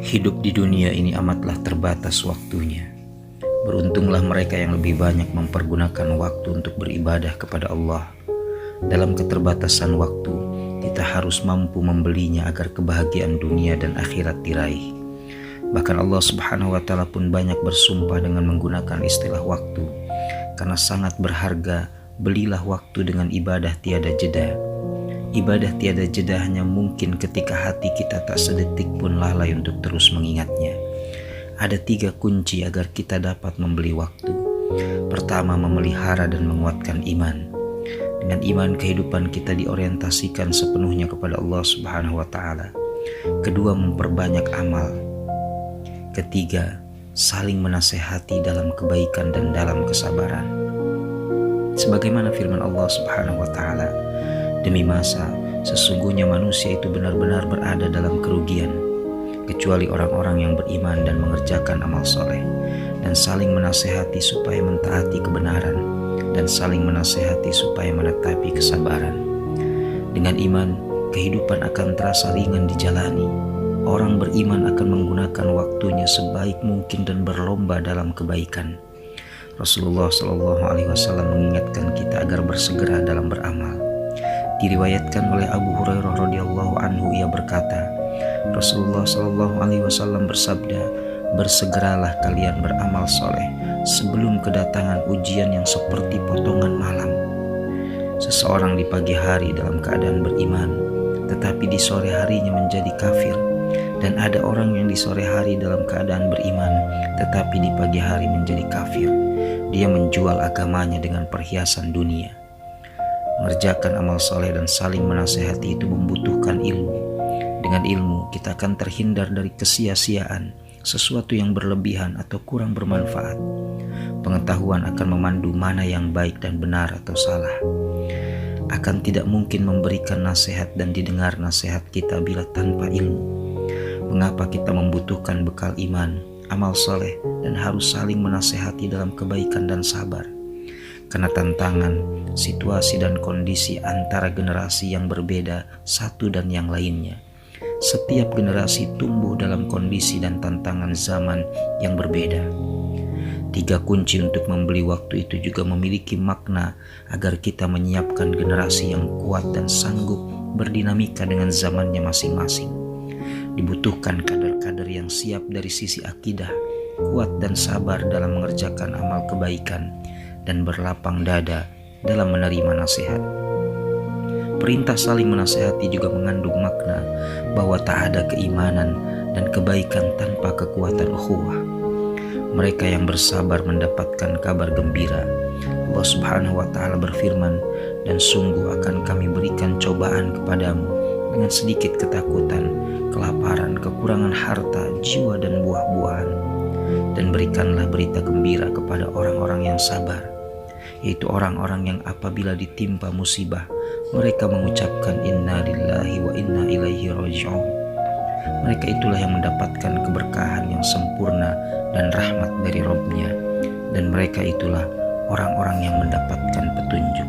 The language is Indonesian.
Hidup di dunia ini amatlah terbatas waktunya. Beruntunglah mereka yang lebih banyak mempergunakan waktu untuk beribadah kepada Allah. Dalam keterbatasan waktu, kita harus mampu membelinya agar kebahagiaan dunia dan akhirat diraih. Bahkan Allah Subhanahu wa Ta'ala pun banyak bersumpah dengan menggunakan istilah waktu, karena sangat berharga. Belilah waktu dengan ibadah tiada jeda. Ibadah tiada jeda hanya mungkin ketika hati kita tak sedetik pun lalai untuk terus mengingatnya. Ada 3 kunci agar kita dapat membeli waktu. Pertama, memelihara dan menguatkan iman. Dengan iman, kehidupan kita diorientasikan sepenuhnya kepada Allah Subhanahu wa Ta'ala. Kedua, memperbanyak amal. Ketiga, saling menasehati dalam kebaikan dan dalam kesabaran. Sebagaimana firman Allah Subhanahu wa Ta'ala, demi masa, sesungguhnya manusia itu benar-benar berada dalam kerugian, kecuali orang-orang yang beriman dan mengerjakan amal soleh, dan saling menasehati supaya mentaati kebenaran, dan saling menasehati supaya menetapi kesabaran. Dengan iman, kehidupan akan terasa ringan dijalani. Orang beriman akan menggunakan waktunya sebaik mungkin dan berlomba dalam kebaikan. Rasulullah SAW mengingatkan kita agar bersegera dalam beramal. Diriwayatkan oleh Abu Hurairah radhiyallahu anhu, ia berkata, Rasulullah SAW bersabda, bersegeralah kalian beramal soleh sebelum kedatangan ujian yang seperti potongan malam. Seseorang di pagi hari dalam keadaan beriman, tetapi di sore harinya menjadi kafir. Dan ada orang yang di sore hari dalam keadaan beriman, tetapi di pagi hari menjadi kafir. Dia menjual agamanya dengan perhiasan dunia. Mengerjakan amal soleh dan saling menasehati itu membutuhkan ilmu. Dengan ilmu, kita akan terhindar dari kesia-siaan, sesuatu yang berlebihan atau kurang bermanfaat. Pengetahuan akan memandu mana yang baik dan benar atau salah. Akan tidak mungkin memberikan nasihat dan didengar nasihat kita bila tanpa ilmu. Mengapa kita membutuhkan bekal iman, amal soleh, dan harus saling menasehati dalam kebaikan dan sabar? Karena tantangan, situasi dan kondisi antara generasi yang berbeda satu dan yang lainnya. Setiap generasi tumbuh dalam kondisi dan tantangan zaman yang berbeda. 3 kunci untuk membeli waktu itu juga memiliki makna agar kita menyiapkan generasi yang kuat dan sanggup berdinamika dengan zamannya masing-masing. Dibutuhkan kader-kader yang siap dari sisi akidah, kuat dan sabar dalam mengerjakan amal kebaikan, dan berlapang dada dalam menerima nasihat. Perintah saling menasehati juga mengandung makna bahwa tak ada keimanan dan kebaikan tanpa kekuatan ukhuwah. Mereka yang bersabar mendapatkan kabar gembira. Allah Subhanahu wa Ta'ala berfirman, dan sungguh akan kami berikan cobaan kepadamu dengan sedikit ketakutan, kelaparan, kekurangan harta, jiwa dan buah-buahan. Dan berikanlah berita gembira kepada orang-orang yang sabar, yaitu orang-orang yang apabila ditimpa musibah, mereka mengucapkan inna lillahi wa inna ilaihi raji'un. Mereka itulah yang mendapatkan keberkahan yang sempurna dan rahmat dari Rabb-Nya, dan mereka itulah orang-orang yang mendapatkan petunjuk.